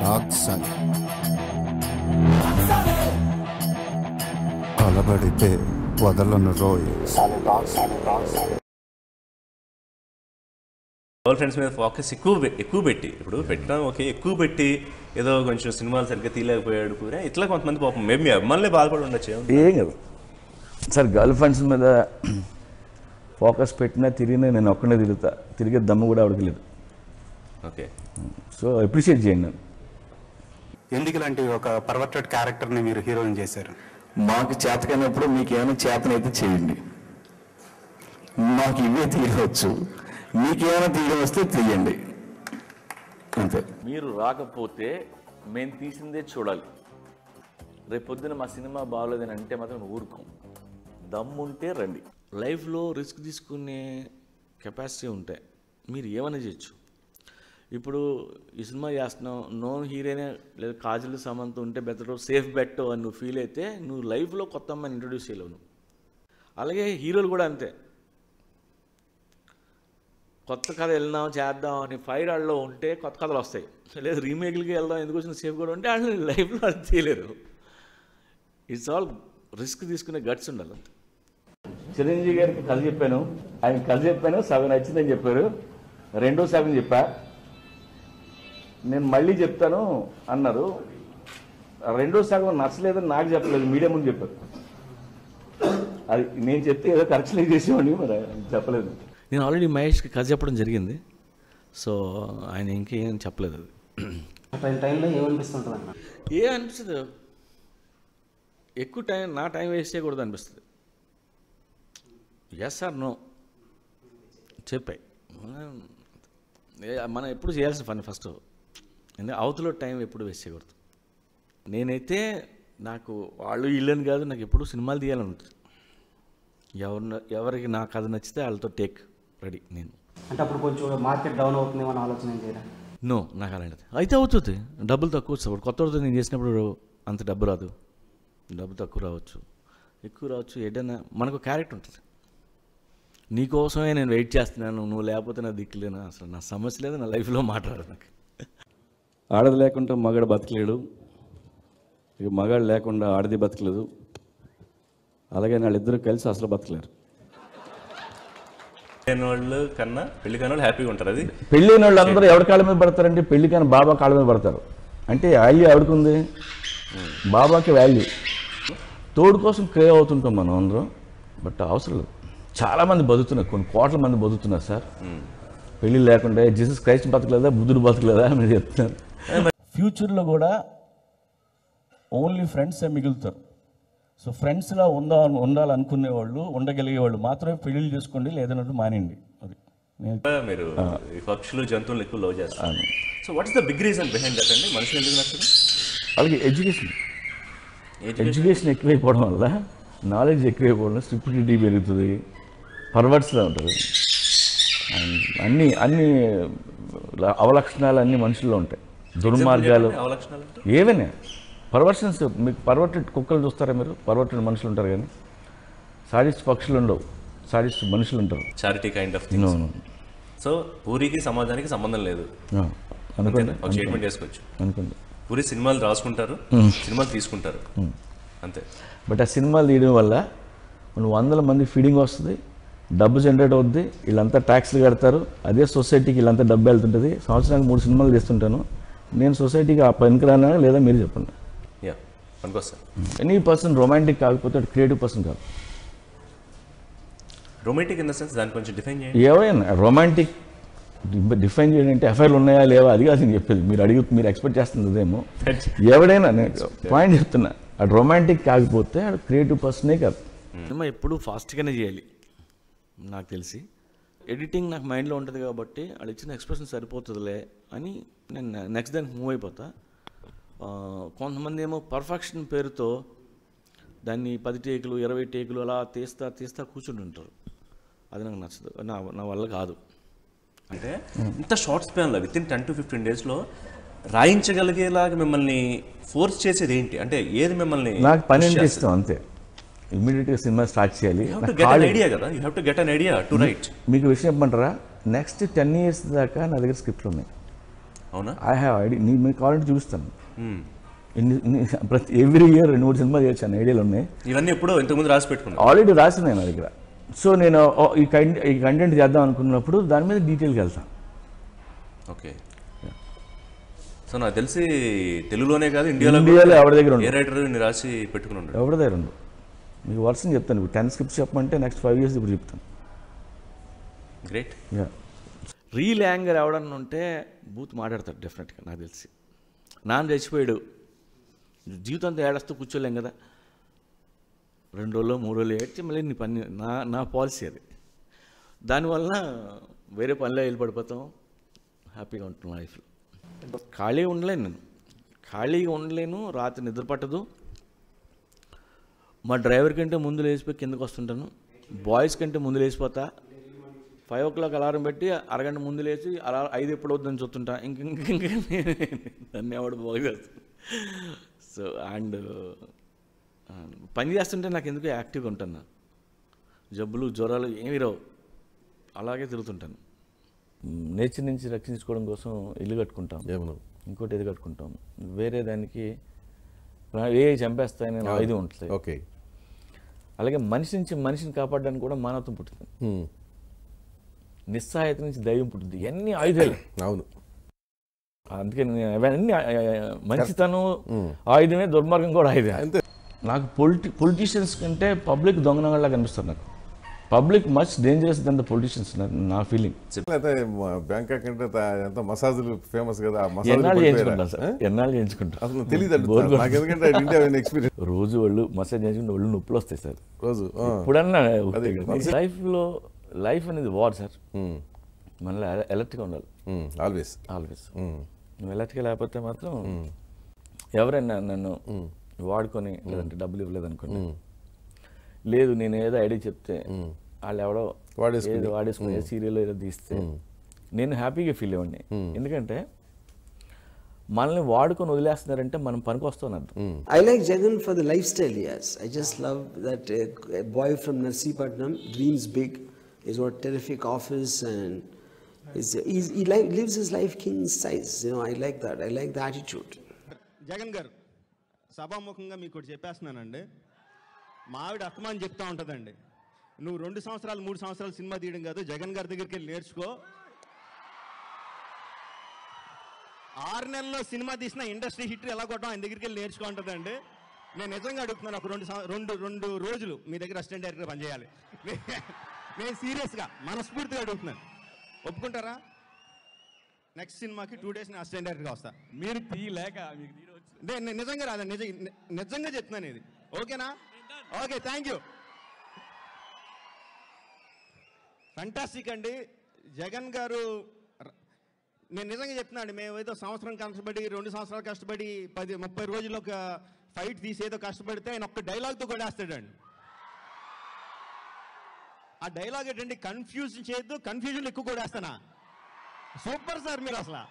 రాక్సన్ అలబడితే వదలను రోయ్. Girl friends మీద focus ఎక్కువ పెట్టి ఇప్పుడు పెట్టడం ఓకే, ఎక్కువ పెట్టి ఏదో కొంచెం సినిమాలు సరిగ్గా తీయలేకపోయాడు కూడా ఇట్లా కొంతమంది పాపం మేబీ అమ్మాయిలే బాధపడి ఉండొచ్చు. ఏం కదా సార్, గర్ల్ ఫ్రెండ్స్ మీద ఫోకస్ పెట్టినా తిరిగినా నేను ఒక్కనే తిరిగే దమ్ము కూడా ఆవిడకి లేదు. ఓకే, సో అప్రిషియేట్ చేయండి. నన్ను ఎందుకు లాంటి ఒక పర్వర్టెడ్ క్యారెక్టర్ని మీరు హీరోయిన్ చేశారు? మాకు చేతకైనప్పుడు మీకు ఏమైనా చేతనైతే చేయండి. మాకు ఇవే తీయవచ్చు, మీకేమైనా తీయడం వస్తే తీయండి అంతే. మీరు రాకపోతే మేము తీసిందే చూడాలి. రేపొద్దున మా సినిమా బాగోలేదని అంటే మాత్రం ఊరుకోం. దమ్ముంటే రండి. లైఫ్లో రిస్క్ తీసుకునే కెపాసిటీ ఉంటాయి, మీరు ఏమైనా చేయొచ్చు. ఇప్పుడు ఈ సినిమా చేస్తున్నావు, నో హీరోయిన్ లేదా కాజల్ సమంత ఉంటే బెటర్, సేఫ్ బెట్ అని నువ్వు ఫీల్ అయితే నువ్వు లైఫ్లో కొత్త అమ్మాయిని ఇంట్రొడ్యూస్ చేయలేవు నువ్వు. అలాగే హీరోలు కూడా అంతే. కొత్త కథ వెళ్దాం చేద్దాం అని ఫైర్ ఆడలో ఉంటే కొత్త కథలు వస్తాయి, లేదు రీమేక్లకి వెళ్దాం ఎందుకు వచ్చిన సేఫ్ కూడా ఉంటే వాళ్ళు లైఫ్లో అది తీయలేరు. ఇట్స్ ఆల్ రిస్క్ తీసుకునే గట్స్ ఉండాలి. చిరంజీవి గారికి కథ చెప్పాను, ఆయన కథ చెప్పాను, సగం నచ్చిందని చెప్పారు. రెండో సగం చెప్పా, నేను మళ్ళీ చెప్తాను అన్నారు. రెండో సగం నచ్చలేదని నాకు చెప్పలేదు, మీడియా ముందు చెప్పారు. అది నేను చెప్తే ఏదో కరెక్షన్ చేసేవాడిని, మరి చెప్పలేదు. నేను ఆల్రెడీ మహేష్కి కథ చెప్పడం జరిగింది, సో ఆయన ఇంకేం చెప్పలేదు. అది టైంలో ఏమనిపిస్తుంటుంది అన్న? అనిపిస్తుంది ఎక్కువ టైం నా టైం వేస్ట్ చేయకూడదు అనిపిస్తుంది. ఎస్ ఆర్ నో చెప్పాయి. మనం ఎప్పుడు చేయాల్సిన పని ఫస్ట్, ఎందుకంటే అవతల టైం ఎప్పుడు వేస్ట్ చేయకూడదు. నేనైతే నాకు వాళ్ళు ఇల్లని కాదు, నాకు ఎప్పుడు సినిమాలు తీయాలని ఉంటుంది. ఎవరికి నా కథ నచ్చితే వాళ్ళతో టేక్ రెడీ. నేను అంటే అప్పుడు కొంచెం మార్కెట్ డౌన్ అవుతుందేమో అని ఆలోచన ఏం చేయరా? నో, నాకు అలాంటిది అయితే అవుతుంది. డబ్బులు తక్కువ వస్తుంది. కొత్తతో నేను చేసినప్పుడు అంత డబ్బు రాదు, డబ్బు తక్కువ రావచ్చు, ఎక్కువ రావచ్చు. ఏదైనా మనకు క్యారెక్టర్ ఉంటుంది. నీకోసమే నేను వెయిట్ చేస్తున్నాను, నువ్వు లేకపోతే నా దిక్కులేనా, అసలు నా సమస్య లేదు, నా లైఫ్లో మాట్లాడదు. నాకు ఆడది లేకుండా మగాడు బతకలేడు, ఇక మగాడు లేకుండా ఆడది బతకలేదు. అలాగే వాళ్ళిద్దరూ కలిసి అసలు బతకలేరు. వాళ్ళు కన్నా పెళ్లి కాని వాళ్ళు హ్యాపీగా ఉంటారు. అది పెళ్ళైన వాళ్ళు అందరూ ఎవరి కాళ్ళ మీద పడతారంటే పెళ్లి కానీ బాబా కాళ్ళ మీద పడతారు. అంటే వాల్యూ ఎవరికి బాబాకి వాల్యూ. తోడు కోసం క్రేవ్ అవుతుంటాం మనం అందరం, బట్ అవసరం లేదు. చాలామంది బతుకుతున్నారు, కొన్ని కోట్ల మంది బతుకుతున్నారు సార్ పెళ్ళి లేకుండా. జీసస్ క్రైస్ట్ బతకలేదా, బుద్ధుడు బతకలేదా మీరు చెప్తున్నారు. ఫ్యూచర్లో కూడా ఓన్లీ ఫ్రెండ్సే మిగులుతారు. సో ఫ్రెండ్స్లా ఉండాలనుకునే వాళ్ళు, ఉండగలిగే వాళ్ళు మాత్రమే పెళ్ళిళ్ళు చేసుకోండి, లేదన్నట్టు మానేయండి. అది మీరు పక్షులు జంతువులు ఎక్కువ లవ్ చేస్తారు. So what is the big reason behind that అండి? మనుషులు ఎందుకు నచ్చదు? వాళ్ళకి ఎడ్యుకేషన్ ఎక్కువైపోవడం వల్ల, నాలెడ్జ్ ఎక్కువైపోవడం, స్టూపిడిటీ పెరుగుతుంది, పర్వర్ట్స్లో ఉంటుంది. అండ్ అన్ని అవలక్షణాలు అన్ని మనుషుల్లో ఉంటాయి. దుర్మార్గాలు ఏవైనా పర్వర్షన్స్. మీకు పర్వర్టెడ్ కుక్కలు చూస్తారా మీరు? పర్వర్టెడ్ మనుషులు ఉంటారు, కానీ సాడిస్ట్ పక్షులు ఉండవు, సాడిస్ట్ మనుషులు ఉంటారు. Charity kind of. సో పూరికి సమాజానికి సంబంధం లేదు అనుకోండి, స్టేట్మెంట్ చేసుకోవచ్చు అనుకోండి. పూరి సినిమాలు రాసుకుంటారు, సినిమాలు తీసుకుంటారు అంతే. బట్ ఆ సినిమాలు తీయడం వల్ల 100 మంది ఫీడింగ్ వస్తుంది, డబ్బు జనరేట్ అవుద్ది, వీళ్ళంతా ట్యాక్స్లు కడతారు, అదే సొసైటీకి వీళ్ళంతా డబ్బు వెళ్తుంటుంది. సంవత్సరానికి 3 సినిమాలు తీస్తుంటాను నేను. సొసైటీకి ఆ పనికిరానా లేదా మీరు చెప్పండి. ఎనీ పర్సన్ రొమాంటిక్ కాకపోతే క్రియేటివ్ పర్సన్ కాదు. రొమాంటిక్ ఇన్ ద సెన్స్ దాన్ని కొంచెం డిఫైన్ చేయండి. ఏవైనా రొమాంటిక్ డిఫైన్ చేయడం అంటే ఎఫ్ఐఆర్లు ఉన్నాయా లేవా అది కాదు నేను చెప్పేది. మీరు ఎక్స్పెక్ట్ చేస్తుంది అదేమో. ఎవడైనా నేను పాయింట్ చెప్తున్నా, అది రొమాంటిక్ కాకపోతే అది క్రియేటివ్ పర్సనే కాదు. సినిమా ఎప్పుడు ఫాస్ట్గానే చేయాలి నాకు తెలిసి. ఎడిటింగ్ నాకు మైండ్లో ఉంటుంది కాబట్టి వాళ్ళు ఇచ్చిన ఎక్స్ప్రెషన్ సరిపోతుందిలే అని నేను నెక్స్ట్ దానికి మూవ్ అయిపోతా. కొంతమంది ఏమో పర్ఫెక్షన్ పేరుతో దాన్ని 10 టేకులు 20 టేకులు అలా తీస్తా కూర్చుని ఉంటారు. అది నాకు నచ్చదు, నా వల్ల కాదు. అంటే ఇంత షార్ట్ స్పాన్లో విత్ ఇన్ 10 to 15 డేస్లో రాయించగలిగేలాగా మిమ్మల్ని ఫోర్స్ చేసేది ఏంటి? అంటే ఏది మిమ్మల్ని? నాకు పని అంటే ఇష్టం అంతే. ఇమ్మీడియట్గా సినిమా స్టార్ట్ చేయాలి. మీకు విషయం చెప్పమంటారా, నెక్స్ట్ 10 years దాకా నా దగ్గర స్క్రిప్ట్లు ఉన్నాయి. అవునా? I have idea. మీకు కావాలంటే చూపిస్తాను. ప్రతి ఎవ్రీ ఇయర్ 2-3 సినిమాలు చేశాను, ఐడియాలు ఉన్నాయి. ఇవన్నీ ఎప్పుడో ఇంతకుముందు రాసి పెట్టుకున్నాను. ఆల్రెడీ రాసినాయి నా దగ్గర. సో నేను ఈ కంటెంట్ చేద్దాం అనుకున్నప్పుడు దాని మీద డీటెయిల్కి వెళ్తాను. ఓకే. సో నాకు తెలిసి తెలుగులోనే కాదు ఇండియాలో ఎవరి దగ్గర ఏ రైటర్ రాసి పెట్టుకున్నాడు? ఎవరి దగ్గర ఉండదు. మీకు వర్షం చెప్తాను. 10 స్క్రిప్ట్స్ చెప్పమంటే నెక్స్ట్ 5 years ఇప్పుడు చెప్తాను. గ్రేట్. రీల్ యాంగర్ ఎవడన్నా ఉంటే బూత్ మాట్లాడతాడు డెఫినెట్గా. నాకు తెలిసి నాన్న చచ్చిపోయాడు, జీవితంతో ఏడస్తూ కూర్చోలేం కదా, 2 రోజులు 3 రోజులు ఏడ్చి మళ్ళీ నీ పని. నా పాలసీ అది. దానివల్ల వేరే పనిలో వెళ్ళిపడిపోతాం, హ్యాపీగా ఉంటున్నాం లైఫ్లో. ఖాళీగా ఉండలేను నేను, ఖాళీగా ఉండలేను. రాత్రి నిద్ర పట్టదు. మా డ్రైవర్ కంటే ముందు లేచిపోయి కిందకు వస్తుంటాను. బాయ్స్ కంటే ముందు లేచిపోతా. 5 o'clock అలారం పెట్టి అరగంట ముందు లేచి అలా 5 ఎప్పుడు అవుతుందని చూస్తుంటా. ఇంక దాన్ని ఎవడు బాగా చేస్తాను. సో అండ్ పని చేస్తుంటే నాకు ఎందుకు యాక్టివ్గా ఉంటాను. జబ్బులు జ్వరాలు ఏమి రావు, అలాగే తిరుగుతుంటాను. నేచర్ నుంచి రక్షించుకోవడం కోసం ఇల్లు కట్టుకుంటాం, ఇంకోటి ఏది కట్టుకుంటాం. వేరే దానికి ఏ చంపేస్తాయని ఆయుధం ఉంటుంది. ఓకే. అలాగే మనిషి నుంచి మనిషిని కాపాడడానికి కూడా మానవత్వం పుట్టింది. నిస్సహాయత నుంచి దైవం పుట్టింది. ఇవన్నీ ఆయుధాలు. అవును. అందుకే అవన్నీ మంచితనం ఆయుధమే, దుర్మార్గం కూడా ఆయుధం. అంతే. నాకు పొలిటీషియన్స్ కంటే పబ్లిక్ దొంగనగల్లా కనిపిస్తారు. నాకు public much dangerous than the politicians, నా ఫీలింగ్. అయితే బ్యాంకాక్ అంటే ఎంత మసాజులు ఫేమస్ కదా. ఎన్నాళ్ళు చేయించుకుంటాను సార్, ఎన్నాళ్ళు చేయించుకుంటాను. అసలు తెలియదు ఎందుకంటే ఎక్స్పీరియన్స్. రోజు వాళ్ళు మసాజ్ చేయించుకుంటే ఒళ్ళు నొప్పులు వస్తాయి సార్. రోజు ఇప్పుడన్నా లైఫ్లో లైఫ్ అనేది వార్ సార్. మళ్ళీ అలర్ట్గా ఉండాలి. ఆల్వేస్. నువ్వు అలర్ట్గా లేకపోతే మాత్రం ఎవరైనా నన్ను వాడుకొని లేదంటే డబ్బులు ఇవ్వలేదనుకోండి, లేదు నేను ఏదో ఐడియా చెప్తే వాళ్ళు ఎవడో వాడేసుకుని సీరియల్ ఏదో తీస్తే నేను హ్యాపీగా ఫీల్ అవ్వండి. ఎందుకంటే మనల్ని వాడుకొని వదిలేస్తున్నారంటే మనం పనికి వస్తాం అర్థం. I like Jagan for the lifestyle he has. I just love that a boy from Narsipatnam dreams big. He's got a terrific office and lives his life king size. I like that. I like the attitude. Jagan గారు, సభాముఖంగా మీకు ఒకటి చెప్పేస్తున్నానండి. మా ఆవిడ అస్తమానం చెప్తా ఉంటుందండి, నువ్వు 2 సంవత్సరాలు 3 సంవత్సరాలు సినిమా తీయడం కాదు, జగన్ గారి దగ్గరికి వెళ్ళి నేర్చుకో. 6 నెలల్లో సినిమా తీసిన ఇండస్ట్రీ హిట్ ఎలా కొట్టాం ఆయన దగ్గరికి వెళ్ళి నేర్చుకో ఉంటుందండి. నేను నిజంగా అడుగుతున్నాను, ఒక 2 రోజులు మీ దగ్గర అసిస్టెంట్ డైరెక్టర్ పనిచేయాలి. నేను సీరియస్గా మనస్ఫూర్తిగా అడుగుతున్నాను, ఒప్పుకుంటారా? నెక్స్ట్ సినిమాకి 2 days నేను అసిస్టెంట్ డైరెక్టర్గా వస్తా. మీరు తీయలేక నేను నిజంగా రాదండి, నిజంగా చెప్తున్నాను ఇది. ఓకేనా? Okay, thank you. ఫంటాస్టిక్ అండి జగన్ గారు. నేను నిజంగా చెప్తున్నాను, మేము ఏదో సంవత్సరం కష్టపడి 2 సంవత్సరాలు కష్టపడి 10-30 రోజుల్లో ఒక ఫైట్ తీసి ఏదో కష్టపడితే ఆయన ఒక్క డైలాగ్తో కొడేస్తాడండి. ఆ డైలాగ్ ఏంటండి, కన్ఫ్యూజన్ చేయొద్దు, కన్ఫ్యూజన్ ఎక్కువ కొడేస్తానా? సూపర్ సార్ మీరు అసలు.